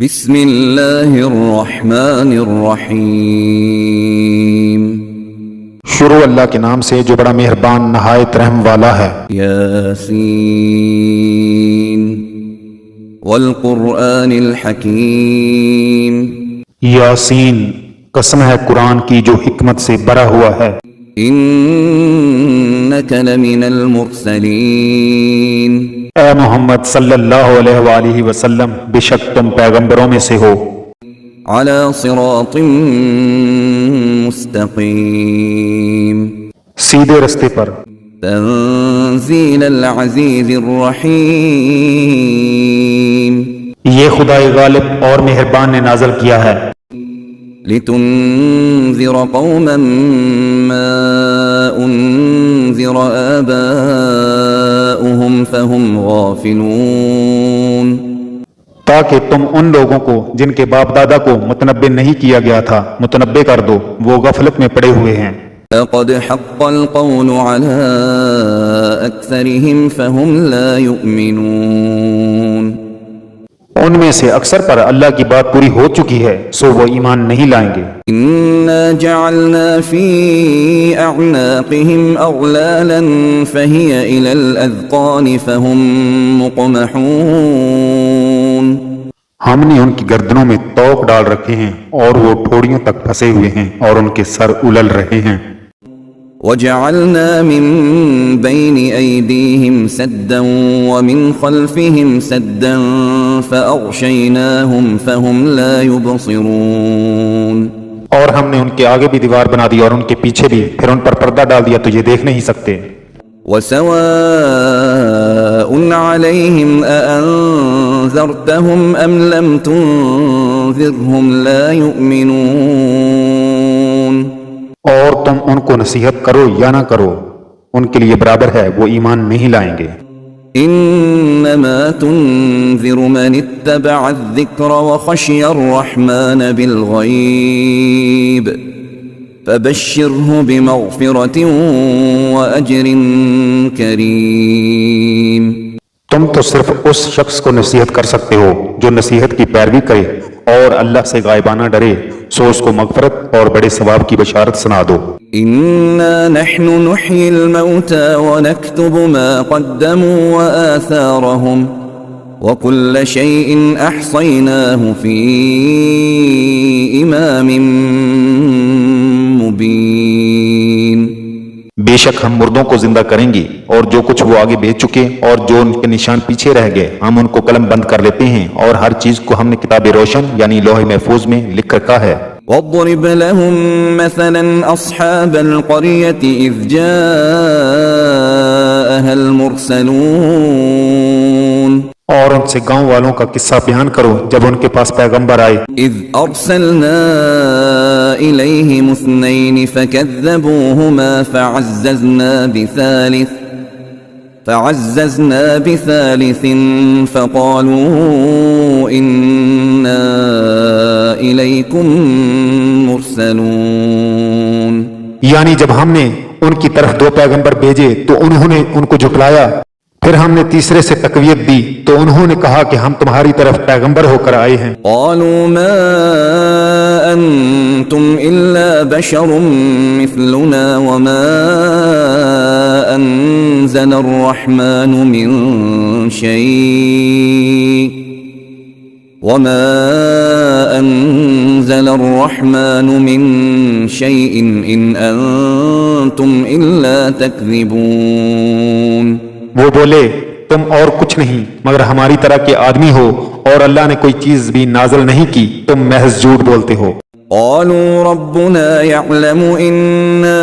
بسم اللہ الرحمن الرحیم۔ شروع اللہ کے نام سے جو بڑا مہربان نہایت رحم والا ہے۔ یاسین والقرآن الحکیم۔ یاسین، قسم ہے قرآن کی جو حکمت سے بھرا ہوا ہے۔ انک لمن المرسلین۔ اے محمد صلی اللہ علیہ وآلہ وسلم، بے شک تم پیغمبروں میں سے ہو۔ علی صراط مستقیم۔ سیدھے رستے پر۔ تنزیل العزیز الرحیم۔ یہ خدائے غالب اور مہربان نے نازل کیا ہے۔ لتنذر قوما ما انذر آباؤهم فهم غافلون۔ تاکہ تم ان لوگوں کو جن کے باپ دادا کو متنبع نہیں کیا گیا تھا متنبع کر دو، وہ غفلت میں پڑے ہوئے ہیں۔ لقد حق القول على أكثرهم فهم لا يؤمنون۔ ان میں سے اکثر پر اللہ کی بات پوری ہو چکی ہے، سو وہ ایمان نہیں لائیں گے۔ إنا جعلنا في أعناقهم أغلالا فهي إلى الأذقان فهم مقمحون۔ ہم نے ان کی گردنوں میں توق ڈال رکھے ہیں اور وہ ٹھوڑیوں تک پھنسے ہوئے ہیں اور ان کے سر الل رہے ہیں۔ وجعلنا من بين أيديهم سدا ومن خلفهم سدا فأغشيناهم فهم لا يبصرون۔ اور ہم نے ان کے آگے بھی دیوار بنا دی اور ان کے پیچھے بھی، پھر ان پر پردہ ڈال دیا تو یہ دیکھ نہیں سکتے۔ وسواء عليهم أأنذرتهم أم لم تنذرهم لا يؤمنون۔ اور تم ان کو نصیحت کرو یا نہ کرو، ان کے لیے برابر ہے، وہ ایمان نہیں لائیں گے۔ انما تنذر من اتبع الذکر وخشی الرحمن بالغیب فبشره بمغفرة وأجر کریم۔ تم تو صرف اس شخص کو نصیحت کر سکتے ہو جو نصیحت کی پیروی کرے اور اللہ سے غائبانہ ڈرے، سو اس کو مغفرت اور بڑے ثواب کی بشارت سنا دو۔ انا نحن نحيي الموتى ونكتب ما قدموا وآثارهم وكل شيء احصيناه في امام مبين۔ بے شک ہم مردوں کو زندہ کریں گے اور جو کچھ وہ آگے بھیج چکے اور جو ان کے نشان پیچھے رہ گئے ہم ان کو قلم بند کر لیتے ہیں، اور ہر چیز کو ہم نے کتاب روشن یعنی لوح محفوظ میں لکھ رکھا ہے۔ واضرب لهم مثلا اصحاب القرية اذ جاءها المرسلون۔ اور ان سے گاؤں والوں کا قصہ بیان کرو جب ان کے پاس پیغمبر آئے۔ اذ ارسلنا الیہم اثنین فکذبوہما فعززنا بثالث فقالوا انا الیکم مرسلون۔ یعنی جب ہم نے ان کی طرف دو پیغمبر بھیجے تو انہوں نے ان کو جھٹلایا، پھر ہم نے تیسرے سے تقویت دی تو انہوں نے کہا کہ ہم تمہاری طرف پیغمبر ہو کر آئے ہیں۔ قالوا ما انتم الا بشر مثلنا وما انزل الرحمن من شيء ان انتم الا تكذبون۔ وہ بولے تم اور کچھ نہیں مگر ہماری طرح کے آدمی ہو، اور اللہ نے کوئی چیز بھی نازل نہیں کی، تم محض جھوٹ بولتے ہو۔ قالوا ربنا يعلم إنا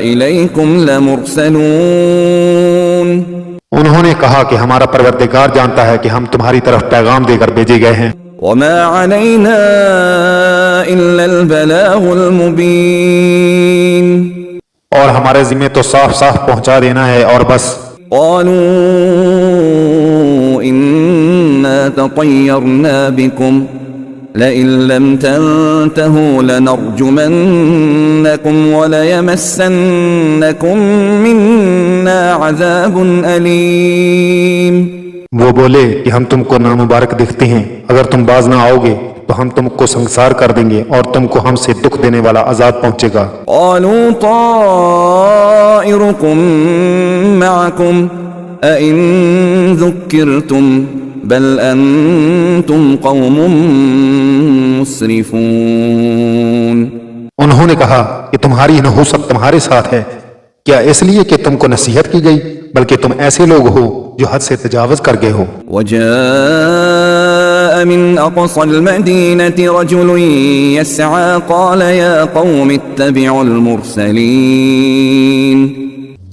إليكم لمرسلون۔ انہوں نے کہا کہ ہمارا پروردگار جانتا ہے کہ ہم تمہاری طرف پیغام دے کر بھیجے گئے ہیں۔ وما علينا إلا البلاغ المبين۔ اور ہمارے ذمہ تو صاف صاف پہنچا دینا ہے اور بس۔ قالوا إنا تطيرنا بكم لئن لم تنتهوا لنرجمنكم وليمسنكم منا عذاب أليم۔ وہ بولے کہ ہم تم کو نامبارک دکھتے ہیں، اگر تم باز نہ آؤ گے تو ہم تم کو سنسار کر دیں گے اور تم کو ہم سے دکھ دینے والا عذاب پہنچے گا۔ قالوا طائركم معكم أئن ذكرتم بل أنتم قوم مسرفون۔ انہوں نے کہا کہ تمہاری نحوست تمہارے ساتھ ہے، کیا اس لیے کہ تم کو نصیحت کی گئی، بلکہ تم ایسے لوگ ہو جو حد سے تجاوز کر گئے ہو۔ وجاء من أقصى المدينة رجل يسعى قال يا قوم اتبعوا المرسلين۔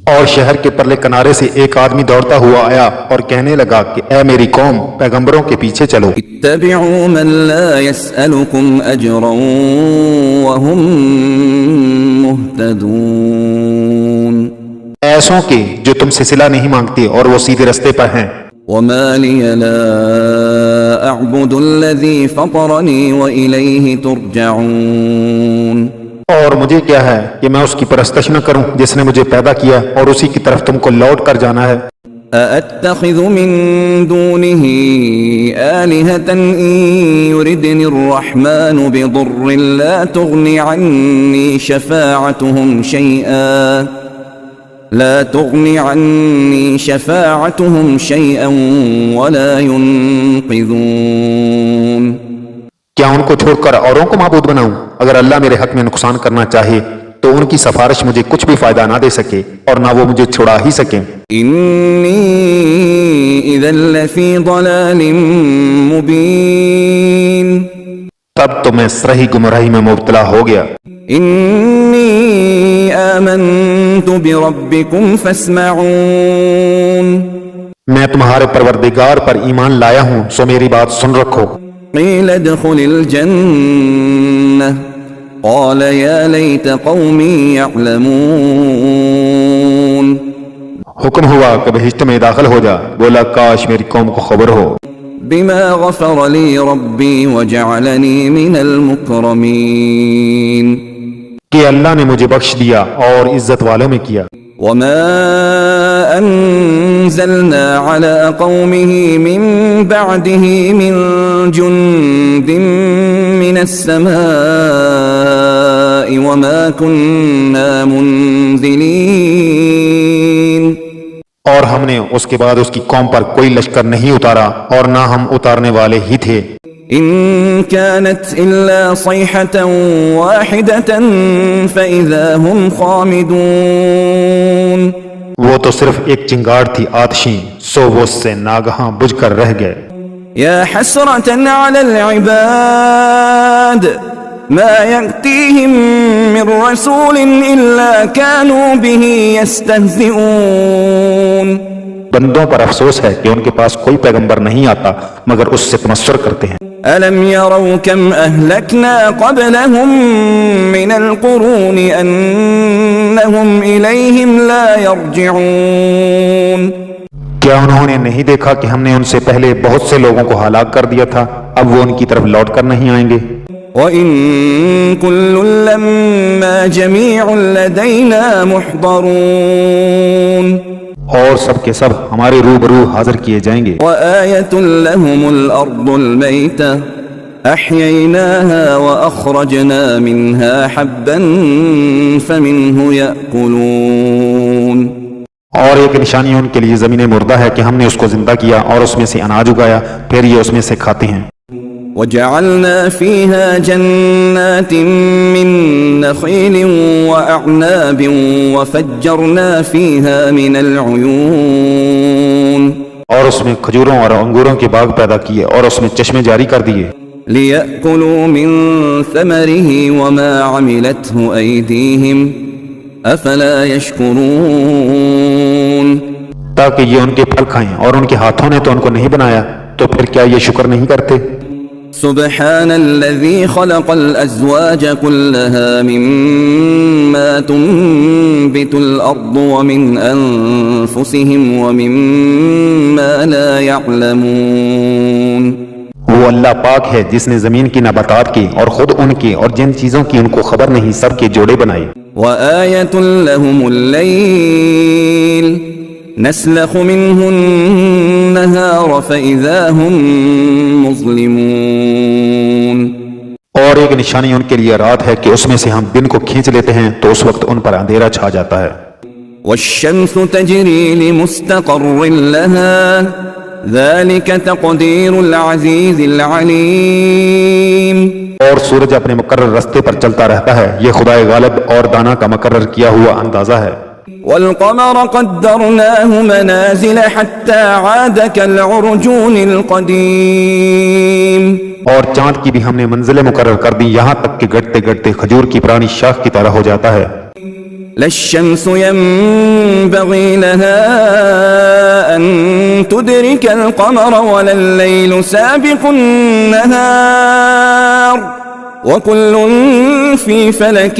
اور شہر کے پرلے کنارے سے ایک آدمی دوڑتا ہوا آیا اور کہنے لگا کہ اے میری قوم، پیغمبروں کے پیچھے چلو۔ اتبعوا من لا يسألكم أجرا وهم مهتدون۔ ایسوں کے جو تم سے صلہ نہیں مانگتے اور وہ سیدھے رستے پر ہیں۔ وما لي لا أعبد الذي فطرني وإليه ترجعون۔ اور مجھے کیا ہے کہ میں اس کی پرستش نہ کروں جس نے مجھے پیدا کیا اور اسی کی طرف تم کو لوٹ کر جانا ہے۔ أأتخذ من دونه آلهة إن يردني الرحمن بضر لا تغن عني شفاعتهم شيئا ولا ينقذون۔ کیا ان کو چھوڑ کر اوروں کو معبود بناؤں؟ اگر اللہ میرے حق میں نقصان کرنا چاہے تو ان کی سفارش مجھے کچھ بھی فائدہ نہ دے سکے اور نہ وہ مجھے چھڑا ہی سکیں۔ إني إذا لفي ضلال مبين۔ تب تو میں صحیح گمراہی میں مبتلا ہو گیا۔ إني آمنت بربكم فاسمعون۔ میں تمہارے پروردگار پر ایمان لایا ہوں، سو میری بات سن رکھو۔ قيل ادخل الجنة قال يا ليت قومي يعلمون۔ حکم ہوا کہ بہشت میں داخل ہو جا، بولا کاش میری قوم کو خبر ہو۔ بما غفر لي ربي وجعلني من المكرمين۔ کہ اللہ نے مجھے بخش دیا اور عزت والوں میں کیا۔ وما أنزلنا على قومه من بعده من جند من السماء وما كنا منزلين۔ اور ہم نے اس کے بعد اس کی قوم پر کوئی لشکر نہیں اتارا اور نہ ہم اتارنے والے ہی تھے۔ إن كانت إلا صيحة واحدة فإذا هم خامدون۔ وہ تو صرف ایک چنگاڑ تھی آتشیں، سو وہ اس سے ناگہاں بجھ کر رہ گئے۔ يا حسرة على العباد ما يأتيهم من رسول إلا كانوا به يستهزئون۔ بندوں پر افسوس ہے کہ ان کے پاس کوئی پیغمبر نہیں آتا مگر اس سے تمسخر کرتے ہیں۔ ألم يروا كم أهلكنا قبلهم من القرون أنهم إليهم لا يرجعون۔ کیا انہوں نے نہیں دیکھا کہ ہم نے ان سے پہلے بہت سے لوگوں کو ہلاک کر دیا تھا، اب وہ ان کی طرف لوٹ کر نہیں آئیں گے۔ وَإِن كُلٌّ لَّمَّا جَمِيعٌ لَّدَيْنَا مُحْضَرُونَ۔ اور سب کے سب ہمارے روبرو حاضر کیے جائیں گے۔ وَآيَةٌ لَّهُمُ الْأَرْضُ الْمَيْتَةُ أَحْيَيْنَاهَا وَأَخْرَجْنَا مِنْهَا حَبًّا فَمِنْهُ يَأْكُلُونَ۔ اور ایک نشانی ان کے لیے زمین مردہ ہے کہ ہم نے اس کو زندہ کیا اور اس میں سے اناج اگایا، پھر یہ اس میں سے کھاتے ہیں۔ وَجَعَلْنَا فِيهَا جَنَّاتٍ مِّن نَّخِيلٍ وَأَعْنَابٍ وَفَجَّرْنَا فِيهَا مِنَ الْعُيُونِ۔ اور اس میں کھجوروں اور انگوروں کے باغ پیدا کیے اور اس میں چشمے جاری کر دیے۔ لِيَأْكُلُوا مِن ثَمَرِهِ وَمَا عَمِلَتْهُ أَيْدِيهِمْ أَفَلَا يَشْكُرُونَ۔ تاکہ یہ ان کے پھل کھائیں، اور ان کے ہاتھوں نے تو ان کو نہیں بنایا، تو پھر کیا یہ شکر نہیں کرتے؟ سبحان الذي خلق الأزواج كلها مما تنبت الأرض ومن أنفسهم ومما لا يعلمون۔ وہ اللہ پاک ہے جس نے زمین کی نباتات کی اور خود ان کی اور جن چیزوں کی ان کو خبر نہیں سب کے جوڑے بنائے۔ وآية لهم الليل نسلخ منه النهار فإذا هم مظلمون. اور ایک نشانی ان کے لیے رات ہے کہ اس میں سے ہم دن کو کھینچ لیتے ہیں تو اس وقت ان پر اندھیرا چھا جاتا ہے. والشمس تجري لمستقر لها ذلك تقدير العزيز العليم. اور سورج اپنے مقرر راستے پر چلتا رہتا ہے، یہ خدائے غالب اور دانا کا مقرر کیا ہوا اندازہ ہے. والقمر قدرناه منازل حتى عاد كالعرجون القديم. اور چاند کی بھی ہم نے منزلیں مقرر کر دی یہاں تک کہ گڑتے گڑتے کھجور کی پرانی شاخ کی طرح ہو جاتا ہے. لا الشمس ينبغي لها أن تدرك القمر ولا الليل سابق النهار وكل في فلك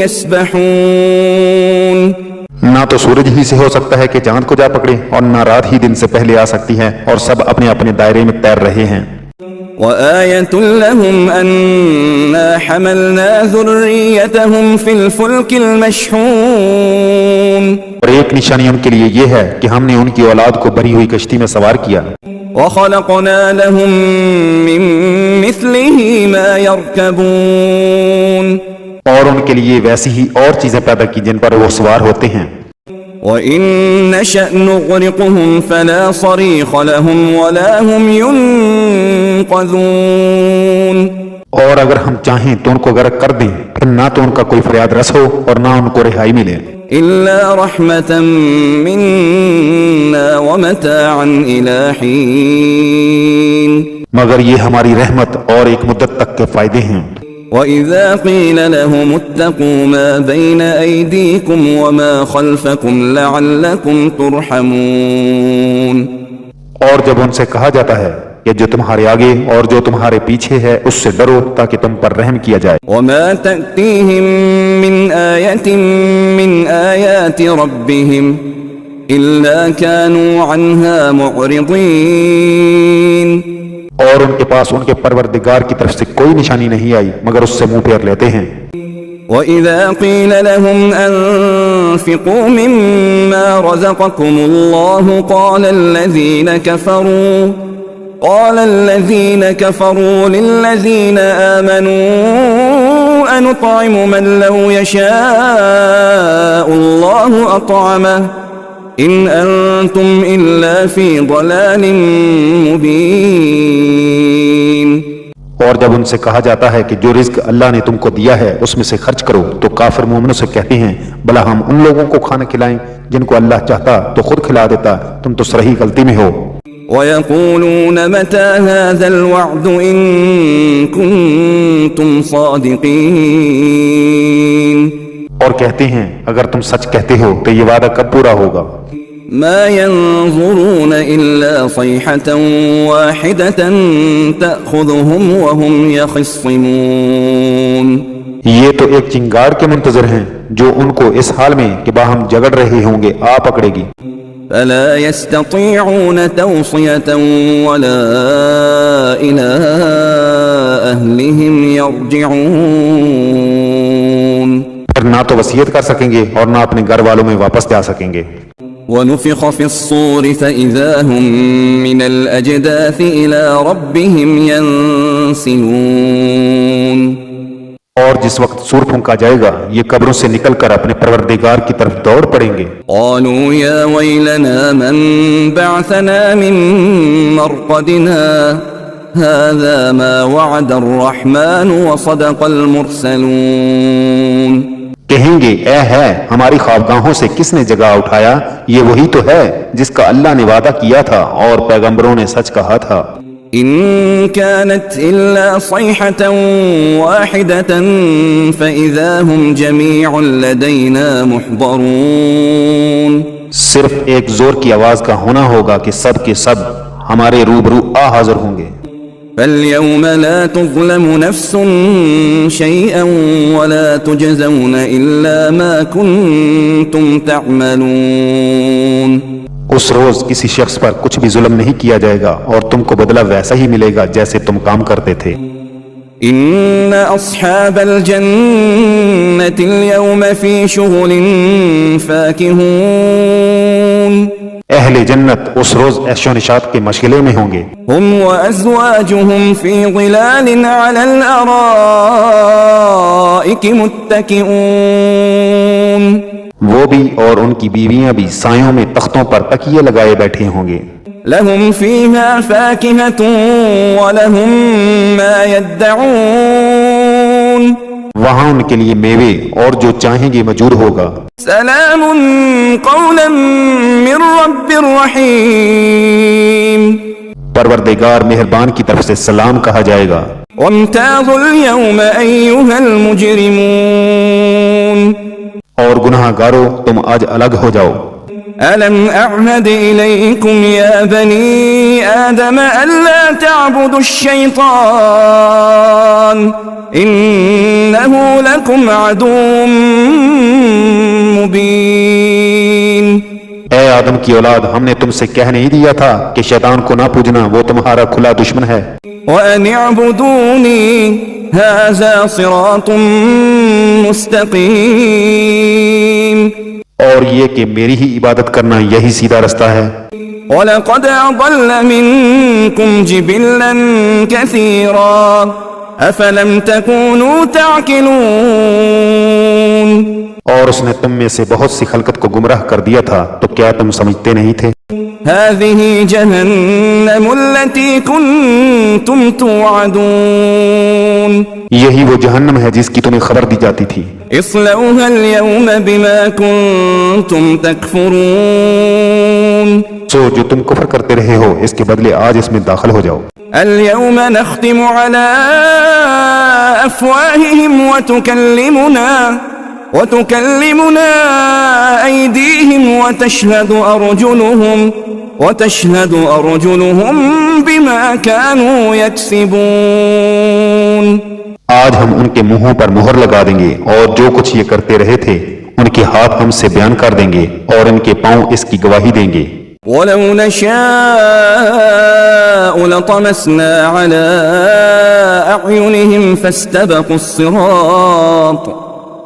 يسبحون. نہ تو سورج ہی سے ہو سکتا ہے کہ چاند کو جا پکڑے اور نہ رات ہی دن سے پہلے آ سکتی ہے، اور سب اپنے اپنے دائرے میں تیر رہے ہیں. وآية لهم أنا حملنا ذريتهم في الفلك المشحون. اور ایک نشانی ان کے لیے یہ ہے کہ ہم نے ان کی اولاد کو بھری ہوئی کشتی میں سوار کیا. وخلقنا لهم من مثله ما يركبون. اور ان کے لیے ویسی ہی اور چیزیں پیدا کی جن پر وہ سوار ہوتے ہیں. وَإِن نَّشَأْ نُغْرِقْهُمْ فَلَا صَرِيخَ لَهُمْ وَلَا هُمْ يُنقَذُونَ. اور اگر ہم چاہیں تو ان کو غرق کر دیں، پھر نہ تو ان کا کوئی فریاد رس ہو اور نہ ان کو رہائی ملے. إِلَّا رَحْمَةً مِّنَّا وَمَتَاعًا إِلَىٰ حِينٍ. مگر یہ ہماری رحمت اور ایک مدت تک کے فائدے ہیں. وَإِذَا قِيلَ لَهُمُ اتَّقُوا مَا بَيْنَ أَيْدِيكُمْ وَمَا خَلْفَكُمْ لَعَلَّكُمْ تُرْحَمُونَ. اور جب ان سے کہا جاتا ہے کہ جو تمہارے آگے اور جو تمہارے پیچھے ہے اس سے ڈرو تاکہ تم پر رحم کیا جائے. وَمَا تَأْتِيهِم مِّنْ آيَةٍ مِّنْ آيَاتِ رَبِّهِمْ إِلَّا كَانُوا عَنْهَا مُعْرِضِينَ. اور ان کے پاس ان کے پروردگار کی طرف سے کوئی نشانی نہیں آئی مگر اس سے منہ پھیر لیتے ہیں. وَإِذَا قِيلَ لَهُمْ أَنفِقُوا مِمَّا رَزَقَكُمُ اللَّهُ قَالَ الَّذِينَ كَفَرُوا لِلَّذِينَ آمَنُوا أَنُطْعِمُ مَن لَّوْ يَشَاءُ اللَّهُ أَطْعَمَهُ إِنْ أَنْتُمْ إِلَّا فِي ضَلَالٍ مُبِينٍ. اور جب ان سے کہا جاتا ہے کہ جو رزق اللہ نے تم کو دیا ہے اس میں سے خرچ کرو تو کافر مومنوں سے کہتے ہیں بھلا ہم ان لوگوں کو کھانا کھلائیں جن کو اللہ چاہتا تو خود کھلا دیتا، تم تو صحیح غلطی میں ہو. وَيَقُولُونَ مَتَى هَذَا الْوَعْدُ إِن كُنتُمْ صَادِقِينَ. اور کہتے ہیں اگر تم سچ کہتے ہو تو یہ وعدہ کب پورا ہوگا. ما ينظرون إلا صيحة واحدة تأخذهم وهم يخصمون. یہ تو ایک چنگار کے منتظر ہیں جو ان کو اس حال میں کہ باہم جگڑ رہے ہوں گے آ پکڑے گی. فلا يستطيعون توصية ولا إلى أهلهم يرجعون. پھر نہ تو وصیت کر سکیں گے اور نہ اپنے گھر والوں میں واپس جا سکیں گے. ونفخ في الصور فإذا هم من الأجداث إلى ربهم ينسلون. اور جس وقت سور پھونکا جائے گا یہ قبروں سے نکل کر اپنے پروردگار کی طرف دوڑ پڑیں گے. قالوا يا ويلنا من بعثنا من مرقدنا هذا ما وعد الرحمن وصدق المرسلون. کہیں گے اے ہے ہماری خوابگاہوں سے کس نے جگہ اٹھایا، یہ وہی تو ہے جس کا اللہ نے وعدہ کیا تھا اور پیغمبروں نے سچ کہا تھا. إن كانت إلا صيحة واحدة فإذا هم جميع لدينا محضرون. صرف ایک زور کی آواز کا ہونا ہوگا کہ سب کے سب ہمارے روبرو حاضر ہوں گے. فاليوم لا تظلم نفس شيئا ولا تجزون إلا ما كنتم تعملون. اس روز کسی شخص پر کچھ بھی ظلم نہیں کیا جائے گا اور تم کو بدلہ ویسا ہی ملے گا جیسے تم کام کرتے تھے. إن أصحاب الجنة اليوم في شغل فاكهون اہل جنت اس روز عیش و نشاط کے مشغلے میں ہوں گے. هم وأزواجهم في ظلال على الأرائك متكئون وہ بھی اور ان کی بیویاں بھی سایوں میں تختوں پر تکیے لگائے بیٹھے ہوں گے. لهم فيها فاكهة ولهم ما يدعون وہاں ان کے لیے میوے اور جو چاہیں گے موجود ہوگا. سلام قولا من رب رحيم پروردگار مہربان کی طرف سے سلام کہا جائے گا. وامتازوا اليوم أيها المجرمون اور گناہ گارو تم آج الگ ہو جاؤ. ألم أعهد إليكم يا بني آدم ألا تعبدوا الشيطان إنه لكم عدو مبين. اے آدم کی اولاد، ہم نے تم سے کہہ نہیں دیا تھا کہ شیطان کو نہ پوجنا، وہ تمہارا کھلا دشمن ہے. وأن اعبدوني هذا صراط مستقيم اور یہ کہ میری ہی عبادت کرنا یہی سیدھا رستہ ہے. وَلَقَدْ أَضَلَّ مِنكُمْ جِبِلًّا كَثِيرًا أَفَلَمْ تَكُونُوا تَعْقِلُونَ اور اس نے تم میں سے بہت سی خلقت کو گمراہ کر دیا تھا، تو کیا تم سمجھتے نہیں تھے؟ هَذِهِ جَهَنَّمُ الَّتِي كُنْتُمْ تُوعَدُونَ یہی وہ جہنم ہے جس کی تمہیں خبر دی جاتی تھی. اصلوها اليوم بما كنتم تكفرون سو جو تم کفر کرتے رہے ہو اس کے بدلے آج اس میں داخل ہو جاؤ. اليوم نختم على أفواههم وتكلمنا أيديهم وتشهد أرجلهم بما كانوا يكسبون. آج ہم ان کے منہوں پر مہر لگا دیں گے اور جو کچھ یہ کرتے رہے تھے ان کے ہاتھ ہم سے بیان کر دیں گے اور ان کے پاؤں اس کی گواہی دیں گے. وَلَوْ نَشَاءُ لَطَمَسْنَا عَلَىٰ أَعْيُنِهِمْ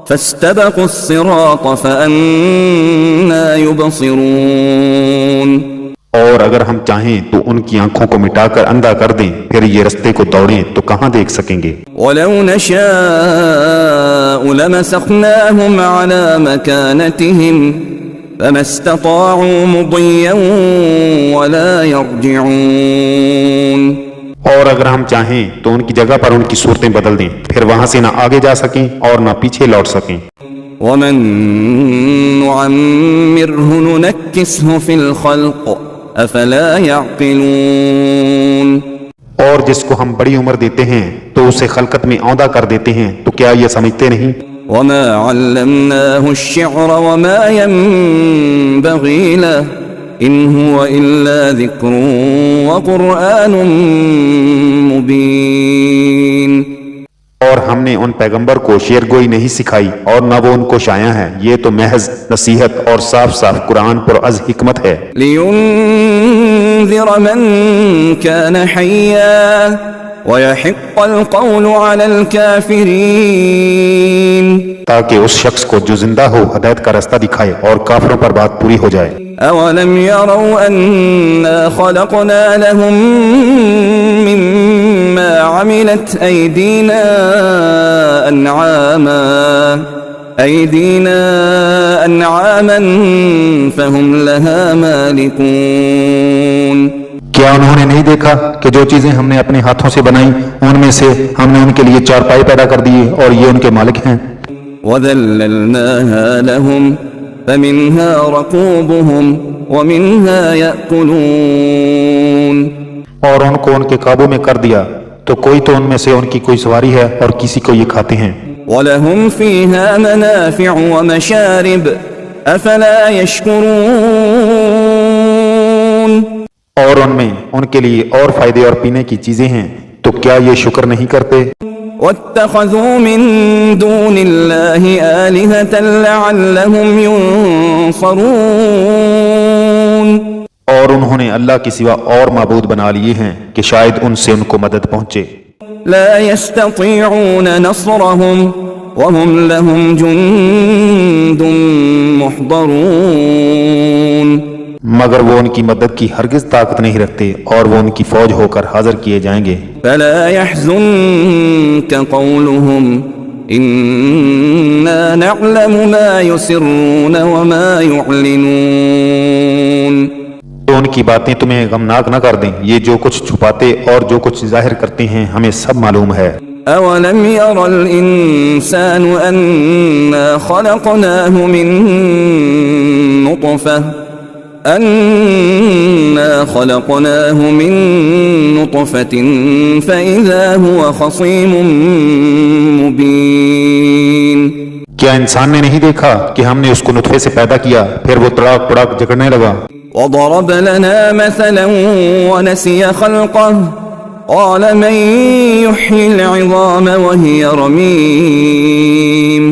فَاسْتَبَقُوا الصِّرَاطَ فَأَنَّىٰ يُبْصِرُونَ. اور اگر ہم چاہیں تو ان کی آنکھوں کو مٹا کر اندھا کر دیں، پھر یہ رستے کو دوڑیں تو کہاں دیکھ سکیں گے. وَلَوْ نَشَاءُ لَمَسَخْنَاهُمْ عَلَىٰ مَكَانَتِهِمْ فَمَا اسْتَطَاعُوا مُضِيًّا وَلَا يَرْجِعُونَ. اور اگر ہم چاہیں تو ان کی جگہ پر ان کی صورتیں بدل دیں، پھر وہاں سے نہ آگے جا سکیں اور نہ پیچھے لوٹ سکیں. وَمَن نُعَمِّرْهُ نُنَكِّسْهُ فِي الْخَلْقِ افلا يعقلون. اور جس کو ہم بڑی عمر دیتے ہیں تو اسے خلقت میں اوندا کر دیتے ہیں، تو کیا یہ سمجھتے نہیں؟ وما علمناه الشعر وما ينبغي له ان هو الا ذكر وقرآن مبين. اور ہم نے ان پیغمبر کو شعر گوئی نہیں سکھائی اور نہ وہ ان کو شایع ہے، یہ تو محض نصیحت اور صاف صاف قرآن پر از حکمت ہے. لينذر من كان حيا ويحق القول على الكافرين. تاکہ اس شخص کو جو زندہ ہو ہدایت کا راستہ دکھائے اور کافروں پر بات پوری ہو جائے. اولم يروا انا خلقنا لهم مما عملت ايدينا انعاما فهم لها مالكون. کیا انہوں نے نہیں دیکھا کہ جو چیزیں ہم نے اپنے ہاتھوں سے بنائی ان میں سے ہم نے ان کے لیے چارپائی پیدا کر دیے اور یہ ان کے مالک ہیں. وَذَلَّلْنَاهَا لَهُمْ فَمِنْهَا رَكُوبُهُمْ وَمِنْهَا يَأْكُلُونَ. اور ان کو ان کے قابو میں کر دیا تو کوئی تو ان میں سے ان کی کوئی سواری ہے اور کسی کو یہ کھاتے ہیں. وَلَهُمْ فِيهَا مَنَافِعُ وَمَشَارِبُ أَفَلَا يَشْكُرُونَ. اور ان میں ان کے لیے اور فائدے اور پینے کی چیزیں ہیں، تو کیا یہ شکر نہیں کرتے؟ وَاتَّخَذُوا مِن دُونِ اللَّهِ آلِهَةً لَعَلَّهُمْ يُنصَرُونَ. اور انہوں نے اللہ کے سوا اور معبود بنا لیے ہیں کہ شاید ان سے ان کو مدد پہنچے. لا يستطيعون نصرهم وهم لهم جند محضرون مگر وہ ان کی مدد کی ہرگز طاقت نہیں رکھتے اور وہ ان کی فوج ہو کر حاضر کیے جائیں گے. فلا يحزنك قولهم إنا نعلم ما يسرون وما يعلنون. تو ان کی باتیں تمہیں غمناک نہ کر دیں. یہ جو کچھ چھپاتے اور جو کچھ ظاہر کرتے ہیں ہمیں سب معلوم ہے. أولم ير الإنسان أنا خلقناه من نطفة فإذا هو خصيم مبين. کیا انسان نے نہیں دیکھا کہ ہم نے اس کو نطفے سے پیدا کیا پھر وہ تڑاک پڑاک جھگڑنے لگا. وضرب لنا مثلا ونسي خلقه قال من يحيي العظام وهي رميم.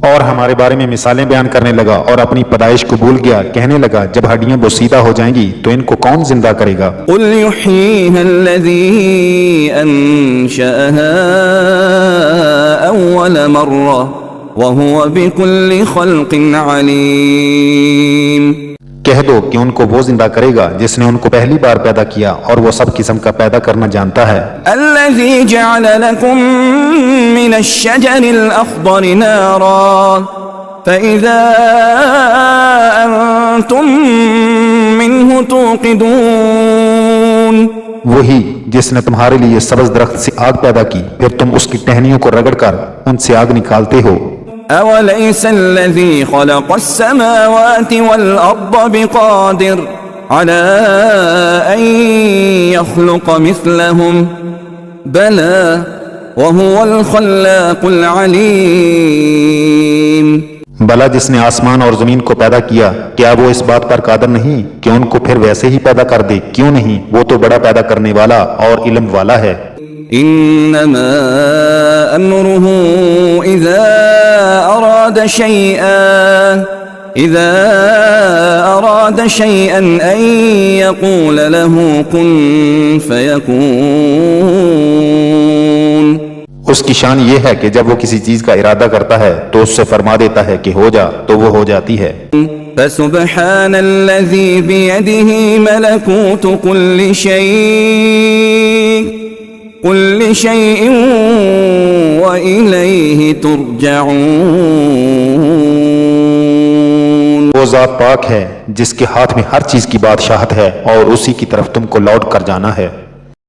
اور ہمارے بارے میں مثالیں بیان کرنے لگا اور اپنی پیدائش کو بھول گیا. کہنے لگا جب ہڈیاں بوسیدہ ہو جائیں گی تو ان کو کون زندہ کرے گا. قل يحييها الذي أنشأها أول مرة وهو بكل خلق عليم. کہہ دو کہ ان کو وہ زندہ کرے گا جس نے ان کو پہلی بار پیدا کیا اور وہ سب قسم کا پیدا کرنا جانتا ہے. الذي جعل لكم من الشجر الأخضر نارا فإذا أنتم منه توقدون. وہی جس نے تمہارے لیے سبز درخت سے آگ پیدا کی پھر تم اس کی ٹہنیوں کو رگڑ کر ان سے آگ نکالتے ہو. أوليس الذي خلق السماوات والأرض بقادر على أن يخلق مثلهم بلى وهو الخلاق العليم. بلا جس نے آسمان اور زمین کو پیدا کیا کیا وہ اس بات پر قادر نہیں کہ ان کو پھر ویسے ہی پیدا کر دے. کیوں نہیں, وہ تو بڑا پیدا کرنے والا اور علم والا ہے. إنما أمره إذا أراد شيئا أن يقول له كن فيكون. اس کی شان یہ ہے کہ جب وہ کسی چیز کا ارادہ کرتا ہے تو اس سے فرما دیتا ہے کہ ہو جا تو وہ ہو جاتی ہے. فسبحان الذي بيده ملكوت كل شيء وإليه ترجعون. وہ ذات پاک ہے جس کے ہاتھ میں ہر چیز کی بادشاہت ہے اور اسی کی طرف تم کو لوٹ کر جانا ہے.